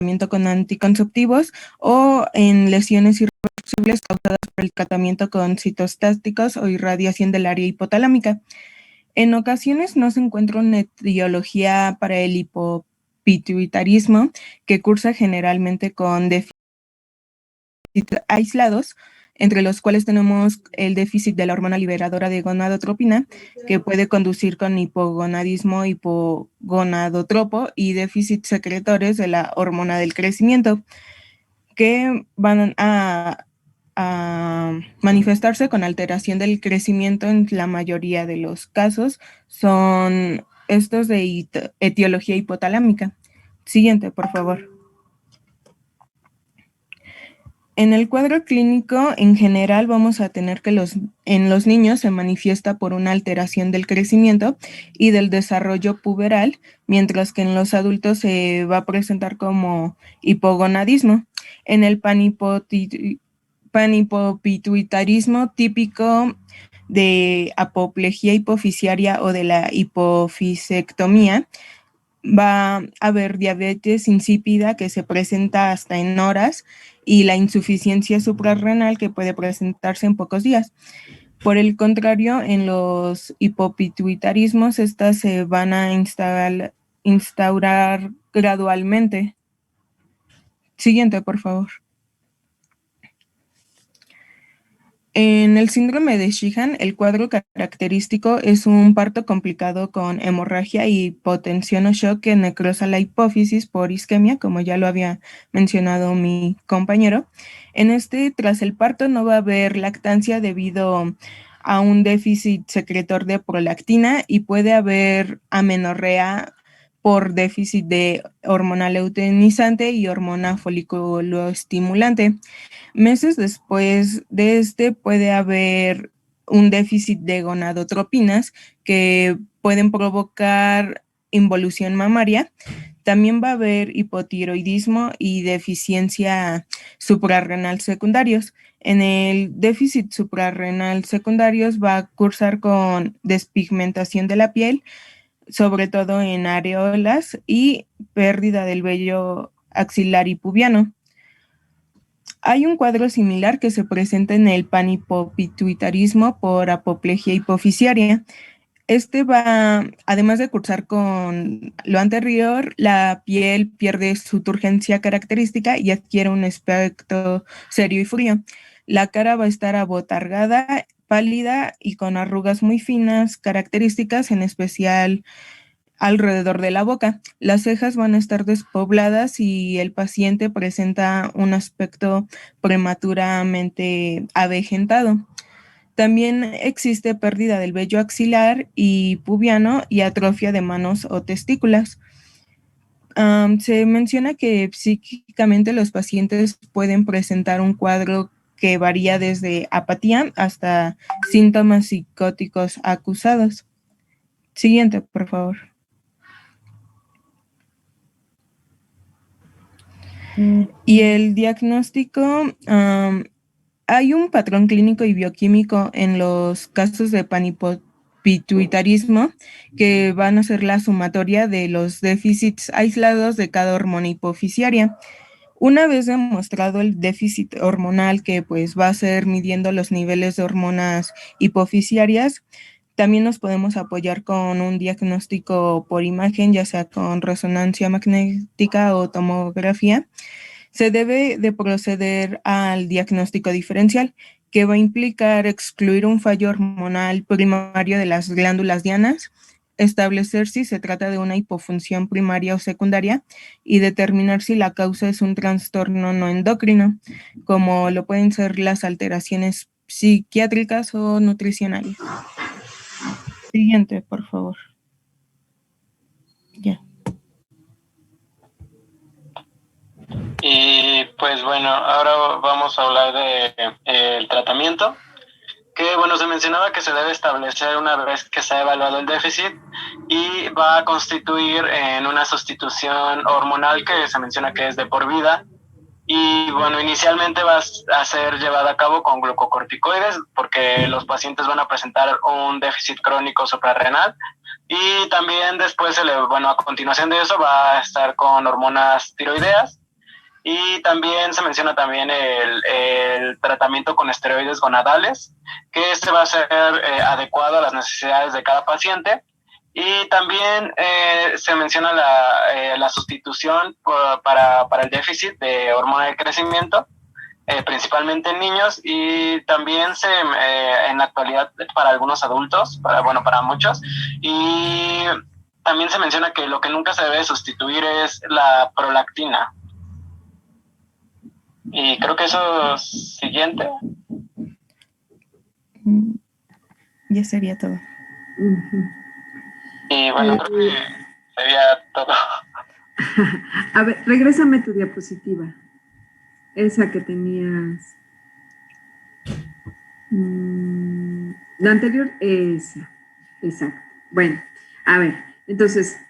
tratamiento con anticonceptivos o en lesiones irreversibles causadas por el tratamiento con citostáticos o irradiación del área hipotalámica. En ocasiones no se encuentra una etiología para el hipopituitarismo, que cursa generalmente con déficits aislados, entre los cuales tenemos el déficit de la hormona liberadora de gonadotropina, que puede conducir con hipogonadismo hipogonadotropo y déficits secretores de la hormona del crecimiento, que van a manifestarse con alteración del crecimiento. En la mayoría de los casos son estos de etiología hipotalámica. Siguiente, por favor. En el cuadro clínico, en general, vamos a tener que en los niños se manifiesta por una alteración del crecimiento y del desarrollo puberal, mientras que en los adultos se va a presentar como hipogonadismo. En el panhipopituitarismo típico de apoplejía hipofisiaria o de la hipofisectomía, va a haber diabetes insípida que se presenta hasta en horas y la insuficiencia suprarrenal que puede presentarse en pocos días. Por el contrario, en los hipopituitarismos, estas se van a instaurar gradualmente. Siguiente, por favor. En el síndrome de Sheehan, el cuadro característico es un parto complicado con hemorragia, hipotensión o shock que necrosa la hipófisis por isquemia, como ya lo había mencionado mi compañero. Tras el parto no va a haber lactancia debido a un déficit secretor de prolactina y puede haber amenorrea por déficit de hormona luteinizante y hormona foliculoestimulante. Meses después de puede haber un déficit de gonadotropinas que pueden provocar involución mamaria. También va a haber hipotiroidismo y deficiencia suprarrenal secundarios. En el déficit suprarrenal secundarios va a cursar con despigmentación de la piel, sobre todo en areolas, y pérdida del vello axilar y pubiano. Hay un cuadro similar que se presenta en el panhipopituitarismo por apoplejía hipofisiaria. Va, además de cursar con lo anterior, la piel pierde su turgencia característica y adquiere un aspecto serio y frío. La cara va a estar abotargada, pálida y con arrugas muy finas, características, en especial alrededor de la boca. Las cejas van a estar despobladas y el paciente presenta un aspecto prematuramente avejentado. También existe pérdida del vello axilar y pubiano y atrofia de manos o testículas. Se menciona que psíquicamente los pacientes pueden presentar un cuadro que varía desde apatía hasta síntomas psicóticos acusados. Siguiente, por favor. Y el diagnóstico, hay un patrón clínico y bioquímico en los casos de panhipopituitarismo que van a ser la sumatoria de los déficits aislados de cada hormona hipofisiaria. Una vez demostrado el déficit hormonal, que pues va a ser midiendo los niveles de hormonas hipofisiarias, también nos podemos apoyar con un diagnóstico por imagen, ya sea con resonancia magnética o tomografía. Se debe de proceder al diagnóstico diferencial, que va a implicar excluir un fallo hormonal primario de las glándulas dianas, establecer si se trata de una hipofunción primaria o secundaria y determinar si la causa es un trastorno no endocrino, como lo pueden ser las alteraciones psiquiátricas o nutricionales. Siguiente, por favor. Ya. Y pues bueno, ahora vamos a hablar de el tratamiento, que bueno, se mencionaba que se debe establecer una vez que se ha evaluado el déficit y va a constituir en una sustitución hormonal que se menciona que es de por vida. Y bueno, inicialmente va a ser llevada a cabo con glucocorticoides porque los pacientes van a presentar un déficit crónico suprarrenal, y también después, a continuación de eso va a estar con hormonas tiroideas Y también se menciona también el tratamiento con esteroides gonadales, que este va a ser adecuado a las necesidades de cada paciente. Y también se menciona la sustitución para el déficit de hormona de crecimiento, principalmente en niños, y también en la actualidad para algunos adultos, para muchos. Y también se menciona que lo que nunca se debe sustituir es la prolactina. Y creo que eso es siguiente. Ya sería todo. Y bueno, creo que sería todo. A ver, regrésame tu diapositiva. Esa que tenías. La anterior, esa. Exacto. Bueno, a ver, entonces,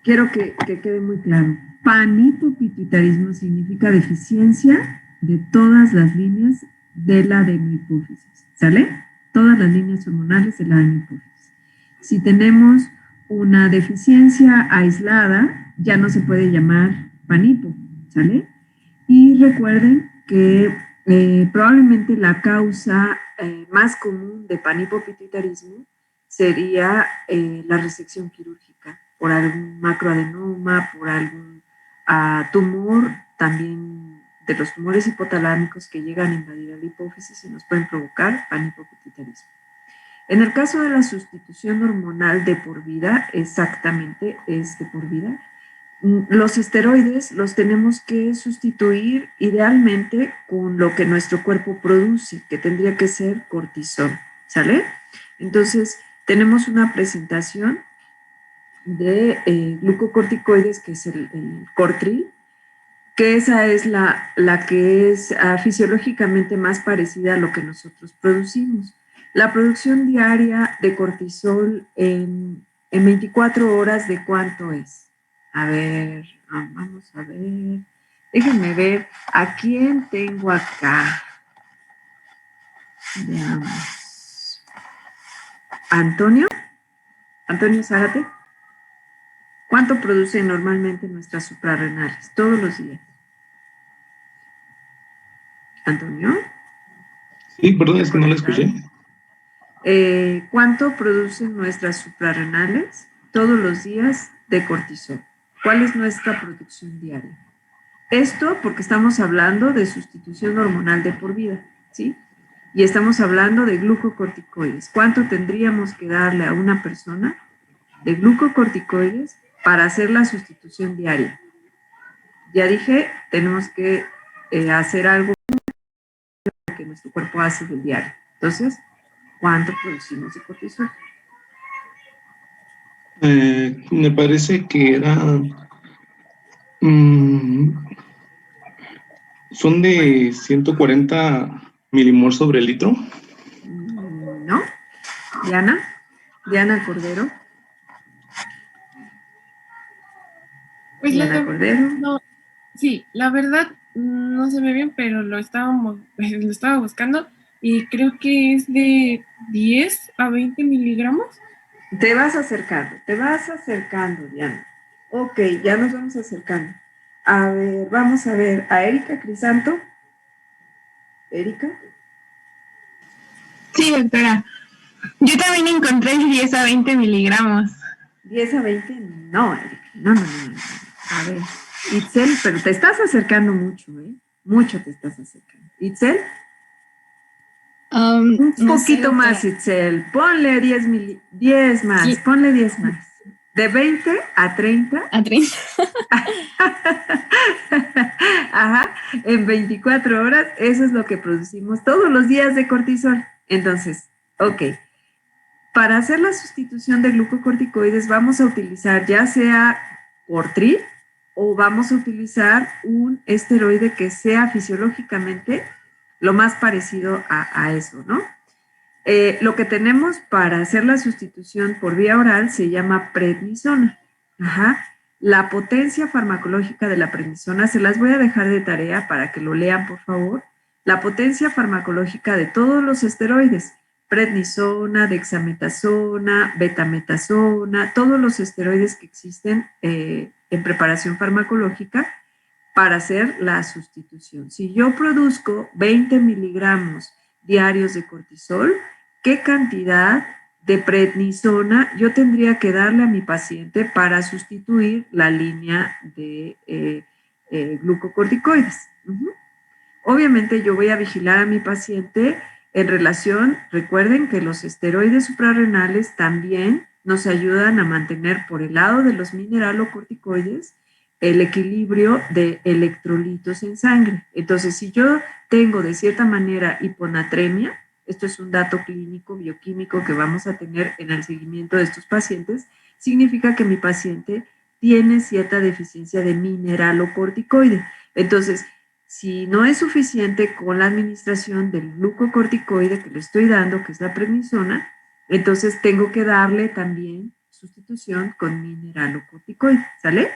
quiero que quede muy claro. Panhipopituitarismo significa deficiencia de todas las líneas de la adenohipófisis. ¿Sale? Todas las líneas hormonales de la adenohipófisis. Si tenemos una deficiencia aislada, ya no se puede llamar panhipo. ¿Sale? Y recuerden que probablemente la causa más común de panhipopituitarismo sería la resección quirúrgica por algún macroadenoma, por algún tumor, también de los tumores hipotalámicos que llegan a invadir a la hipófisis y nos pueden provocar panhipopituitarismo. En el caso de la sustitución hormonal de por vida, exactamente es de por vida, los esteroides los tenemos que sustituir idealmente con lo que nuestro cuerpo produce, que tendría que ser cortisol, ¿sale? Entonces, tenemos una presentación de glucocorticoides, que es el Cortril, que esa es la que es fisiológicamente más parecida a lo que nosotros producimos. La producción diaria de cortisol en 24 horas, ¿de cuánto es? A ver, vamos a ver. Déjenme ver a quién tengo acá. Veamos. Antonio. Antonio Zárate. ¿Cuánto producen normalmente nuestras suprarrenales todos los días? Antonio. Sí, perdón, es que no lo escuché. ¿Cuánto producen nuestras suprarrenales todos los días de cortisol? ¿Cuál es nuestra producción diaria? Esto porque estamos hablando de sustitución hormonal de por vida, ¿sí? Y estamos hablando de glucocorticoides. ¿Cuánto tendríamos que darle a una persona de glucocorticoides para hacer la sustitución diaria? Ya dije, tenemos que hacer algo que nuestro cuerpo hace del diario. Entonces, ¿cuánto producimos de cortisol? Me parece que era... ¿son de 140 milimoles sobre litro? No. Diana Cordero. Pues Diana Cordero. No, sí, la verdad no se ve bien, pero lo estaba buscando y creo que es de 10 a 20 miligramos. Te vas acercando, Diana. Ok, ya nos vamos acercando. A ver, vamos a ver a Erika Crisanto. Erika. Sí, doctora. Yo también encontré 10 a 20 miligramos. 10 a 20, no, Erika. No. A ver, Itzel, pero te estás acercando mucho, ¿eh? Mucho te estás acercando. ¿Itzel? Un poquito más, Itzel. Ponle 10 más. Sí. Ponle 10 más. De 20 a 30. A 30. Ajá. En 24 horas, eso es lo que producimos todos los días de cortisol. Entonces, ok. Para hacer la sustitución de glucocorticoides vamos a utilizar ya sea Cortril o vamos a utilizar un esteroide que sea fisiológicamente lo más parecido a eso, ¿no? Lo que tenemos para hacer la sustitución por vía oral se llama prednisona. Ajá. La potencia farmacológica de la prednisona, se las voy a dejar de tarea para que lo lean, por favor. La potencia farmacológica de todos los esteroides, prednisona, dexametasona, betametasona, todos los esteroides que existen en preparación farmacológica, para hacer la sustitución. Si yo produzco 20 miligramos diarios de cortisol, ¿qué cantidad de prednisona yo tendría que darle a mi paciente para sustituir la línea de glucocorticoides? Obviamente yo voy a vigilar a mi paciente en relación, recuerden que los esteroides suprarrenales también nos ayudan a mantener por el lado de los mineralocorticoides el equilibrio de electrolitos en sangre. Entonces, si yo tengo de cierta manera hiponatremia, esto es un dato clínico, bioquímico que vamos a tener en el seguimiento de estos pacientes, significa que mi paciente tiene cierta deficiencia de mineralocorticoide. Entonces, si no es suficiente con la administración del glucocorticoide que le estoy dando, que es la prednisona, entonces tengo que darle también sustitución con mineralocorticoide, ¿sale?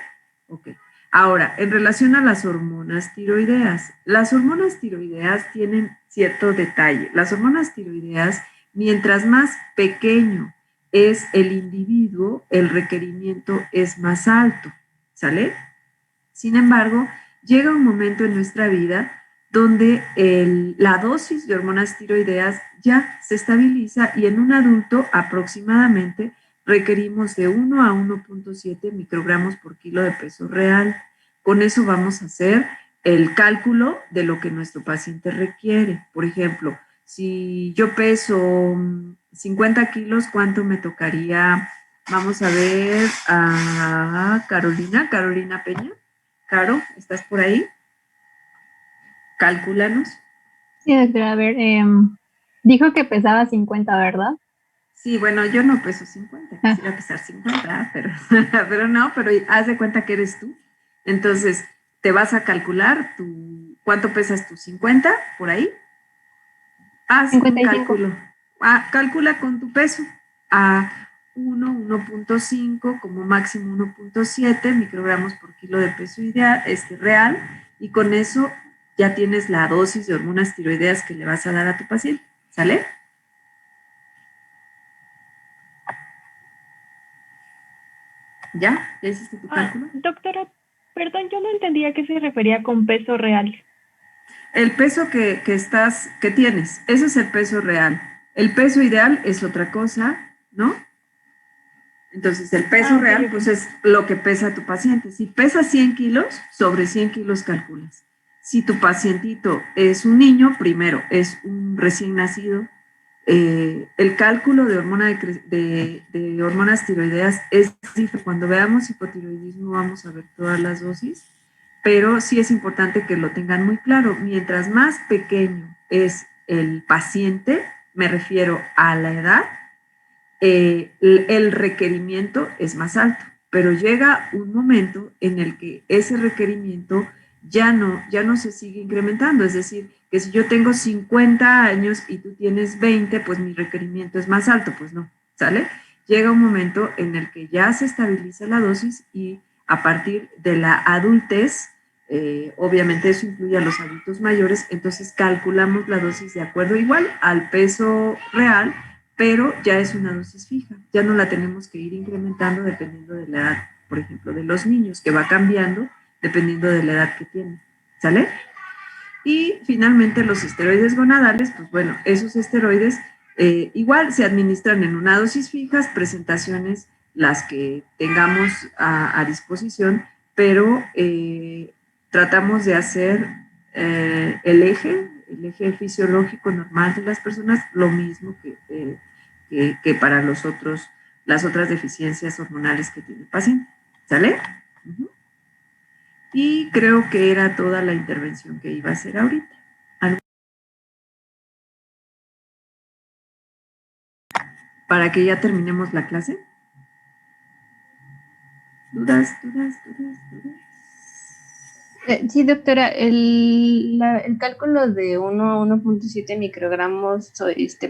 Ok. Ahora, en relación a las hormonas tiroideas, las hormonas tiroideas tienen cierto detalle. Las hormonas tiroideas, mientras más pequeño es el individuo, el requerimiento es más alto, ¿sale? Sin embargo, llega un momento en nuestra vida donde la dosis de hormonas tiroideas ya se estabiliza y en un adulto aproximadamente requerimos de 1 a 1.7 microgramos por kilo de peso real. Con eso vamos a hacer el cálculo de lo que nuestro paciente requiere. Por ejemplo, si yo peso 50 kilos, ¿cuánto me tocaría? Vamos a ver a Carolina Peña. Caro, ¿estás por ahí? Cálculanos. Sí, doctora, a ver, dijo que pesaba 50, ¿verdad? Sí, bueno, yo no peso 50, quisiera pesar 50, pero no, pero haz de cuenta que eres tú. Entonces, te vas a calcular ¿cuánto pesas tú? ¿50 por ahí? Haz 55. un cálculo. Calcula con tu peso a 1.5, como máximo 1.7 microgramos por kilo de peso ideal, real, y con eso ya tienes la dosis de hormonas tiroideas que le vas a dar a tu paciente, ¿sale? ¿Ya? ¿Ya hiciste tu cálculo? Doctora, perdón, yo no entendía a qué se refería con peso real. El peso que tienes, ese es el peso real. El peso ideal es otra cosa, ¿no? Entonces, el peso real, pues es lo que pesa tu paciente. Si pesa 100 kilos, sobre 100 kilos calculas. Si tu pacientito es un niño, primero, es un recién nacido, el cálculo de hormonas tiroideas es diferente. Cuando veamos hipotiroidismo vamos a ver todas las dosis, pero sí es importante que lo tengan muy claro. Mientras más pequeño es el paciente, me refiero a la edad, el requerimiento es más alto, pero llega un momento en el que ese requerimiento ya no se sigue incrementando, es decir, que si yo tengo 50 años y tú tienes 20, pues mi requerimiento es más alto, pues no, ¿sale? Llega un momento en el que ya se estabiliza la dosis y a partir de la adultez, obviamente eso incluye a los adultos mayores, entonces calculamos la dosis de acuerdo igual al peso real, pero ya es una dosis fija, ya no la tenemos que ir incrementando dependiendo de la edad, por ejemplo, de los niños, que va cambiando dependiendo de la edad que tienen, ¿sale? Y finalmente los esteroides gonadales, pues bueno, esos esteroides igual se administran en una dosis fija, presentaciones las que tengamos a disposición, pero tratamos de hacer el eje fisiológico normal de las personas, lo mismo que para las otras deficiencias hormonales que tiene el paciente. ¿Sale? Uh-huh. Y creo que era toda la intervención que iba a hacer ahorita. Para que ya terminemos la clase. ¿Dudas? Sí, doctora, el cálculo de 1 a 1.7 microgramos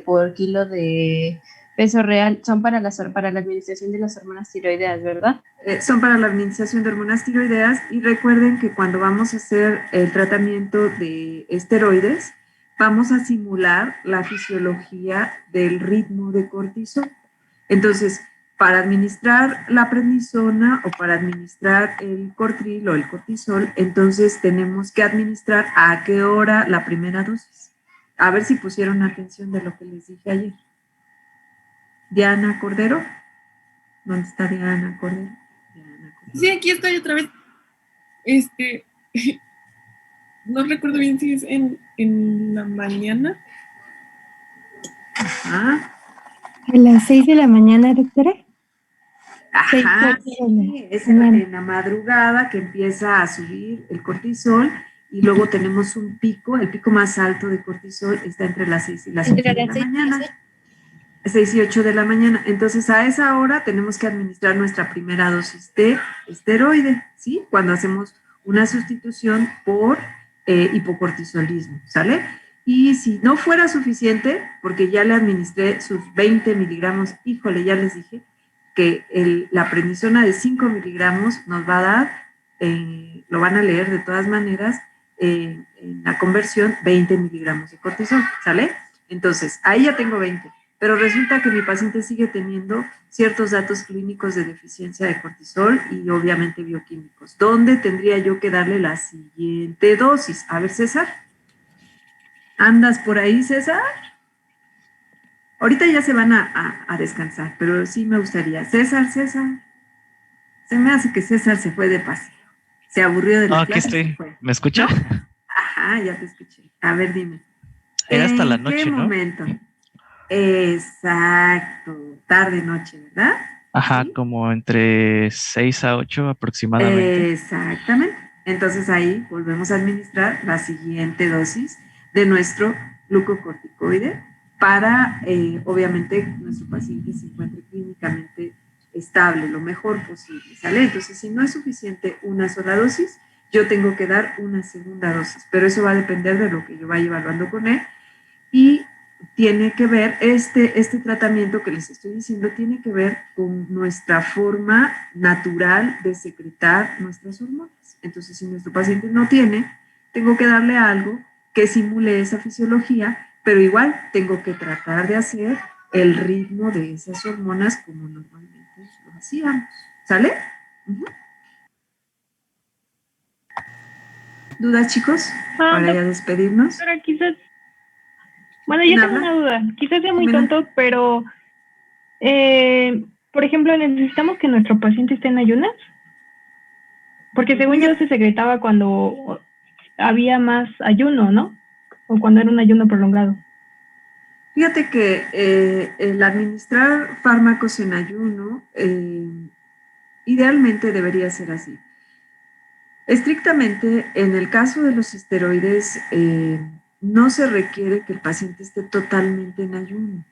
por kilo de peso real son para la administración de las hormonas tiroideas, ¿verdad? Son para la administración de hormonas tiroideas y recuerden que cuando vamos a hacer el tratamiento de esteroides, vamos a simular la fisiología del ritmo de cortisol. Entonces, para administrar la prednisona o para administrar el Cortril o el cortisol, entonces tenemos que administrar a qué hora la primera dosis. A ver si pusieron atención de lo que les dije ayer. Diana Cordero. ¿Dónde está Diana Cordero? Sí, aquí estoy otra vez. No recuerdo bien si es en la mañana. Ajá. ¿A las 6 de la mañana, doctora? Ajá, sí, es en la madrugada que empieza a subir el cortisol y luego tenemos un pico, el pico más alto de cortisol está entre las 6 y las 8 de la mañana. 6 y 8 de la mañana. Entonces, a esa hora tenemos que administrar nuestra primera dosis de esteroide, ¿sí? Cuando hacemos una sustitución por hipocortisolismo, ¿sale? Y si no fuera suficiente, porque ya le administré sus 20 miligramos, híjole, ya les dije que la prednisona de 5 miligramos nos va a dar, lo van a leer de todas maneras, en la conversión 20 miligramos de cortisol, ¿sale? Entonces, ahí ya tengo 20. Pero resulta que mi paciente sigue teniendo ciertos datos clínicos de deficiencia de cortisol y obviamente bioquímicos. ¿Dónde tendría yo que darle la siguiente dosis? A ver, César. ¿Andas por ahí, César? Ahorita ya se van a descansar, pero sí me gustaría. César. Se me hace que César se fue de paseo. Se aburrió de la clase. Aquí estoy. ¿Me escucha? ¿No? Ajá, ya te escuché. A ver, dime. Era hasta la noche, ¿En qué momento? Exacto, tarde-noche, ¿verdad? Ajá, ¿sí? Como entre 6 a 8 aproximadamente. Exactamente. Entonces ahí volvemos a administrar la siguiente dosis de nuestro glucocorticoide para, obviamente, nuestro paciente se encuentre clínicamente estable, lo mejor posible, ¿sale? Entonces, si no es suficiente una sola dosis, yo tengo que dar una segunda dosis, pero eso va a depender de lo que yo vaya evaluando con él y tiene que ver, este tratamiento que les estoy diciendo tiene que ver con nuestra forma natural de secretar nuestras hormonas. Entonces, si nuestro paciente no tiene, tengo que darle algo que simule esa fisiología, pero igual tengo que tratar de hacer el ritmo de esas hormonas como normalmente lo hacíamos. ¿Sale? ¿Dudas, chicos? Para ya despedirnos. Pero quizás... Bueno, yo tengo una duda. Quizás sea muy tonto, pero... por ejemplo, ¿necesitamos que nuestro paciente esté en ayunas? Porque según yo se secretaba cuando había más ayuno, ¿no? O cuando era un ayuno prolongado. Fíjate que el administrar fármacos en ayuno idealmente debería ser así. Estrictamente, en el caso de los esteroides, no se requiere que el paciente esté totalmente en ayuno.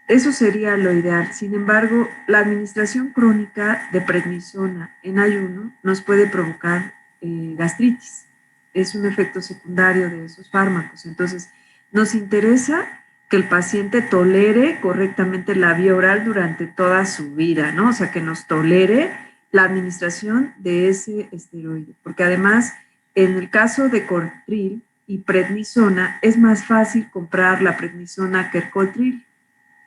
Eso sería lo ideal. Sin embargo, la administración crónica de prednisona en ayuno nos puede provocar gastritis. Es un efecto secundario de esos fármacos. Entonces, nos interesa que el paciente tolere correctamente la vía oral durante toda su vida, ¿no? O sea, que nos tolere la administración de ese esteroide. Porque además, en el caso de Cortril y prednisona, es más fácil comprar la prednisona que el Cortril.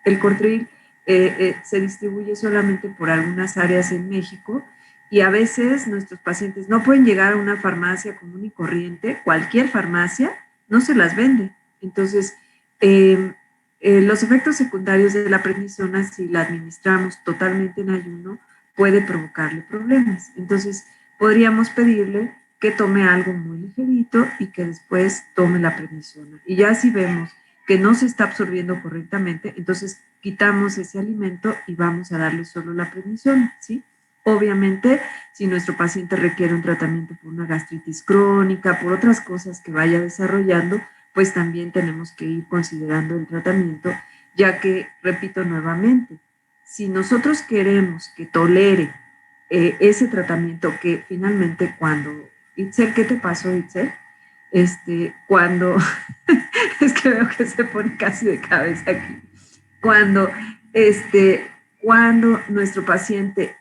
El Cortril se distribuye solamente por algunas áreas en México y a veces nuestros pacientes no pueden llegar a una farmacia común y corriente, cualquier farmacia no se las vende. Entonces, los efectos secundarios de la prednisona, si la administramos totalmente en ayuno, puede provocarle problemas. Entonces, podríamos pedirle que tome algo muy ligerito y que después tome la prednisona. Y ya si vemos que no se está absorbiendo correctamente, entonces quitamos ese alimento y vamos a darle solo la prednisona, ¿sí? Obviamente, si nuestro paciente requiere un tratamiento por una gastritis crónica, por otras cosas que vaya desarrollando, pues también tenemos que ir considerando el tratamiento, ya que, repito nuevamente, si nosotros queremos que tolere ese tratamiento que finalmente cuando... Itzel, ¿qué te pasó, Itzel? Cuando... es que veo que se pone casi de cabeza aquí. Cuando nuestro paciente,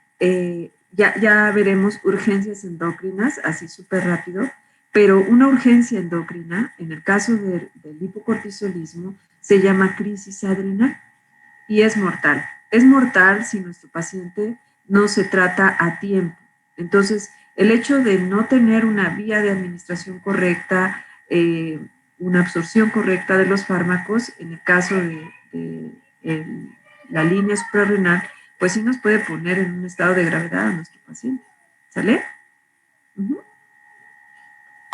ya veremos urgencias endocrinas, así súper rápido, pero una urgencia endocrina, en el caso del hipocortisolismo, se llama crisis adrenal y es mortal. es mortal si nuestro paciente no se trata a tiempo. Entonces, el hecho de no tener una vía de administración correcta, una absorción correcta de los fármacos, en el caso de la línea suprarrenal, pues sí nos puede poner en un estado de gravedad a nuestro paciente. ¿Sale?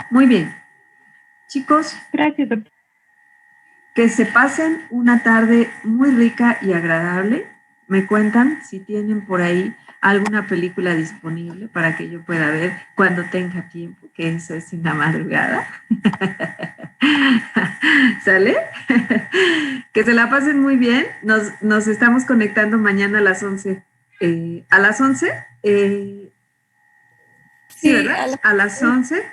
Muy bien. Chicos. Gracias, doctor. Que se pasen una tarde muy rica y agradable. Me cuentan si tienen por ahí alguna película disponible para que yo pueda ver cuando tenga tiempo, que eso es en la madrugada. ¿Sale? Que se la pasen muy bien. Nos estamos conectando mañana a las 11. ¿A las 11? Sí, ¿verdad? A las 11.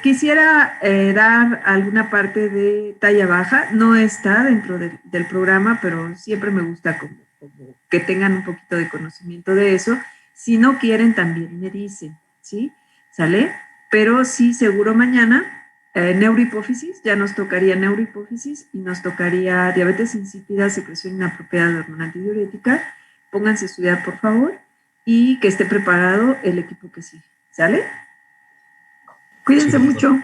Quisiera dar alguna parte de talla baja. No está dentro del programa, pero siempre me gusta como que tengan un poquito de conocimiento de eso. Si no quieren, también me dicen, ¿sí? ¿Sale? Pero sí, seguro mañana, neurohipófisis, ya nos tocaría neurohipófisis y nos tocaría diabetes insípida, secreción inapropiada de hormona antidiurética. Pónganse a estudiar, por favor, y que esté preparado el equipo que sigue. ¿Sale? Cuídense mucho.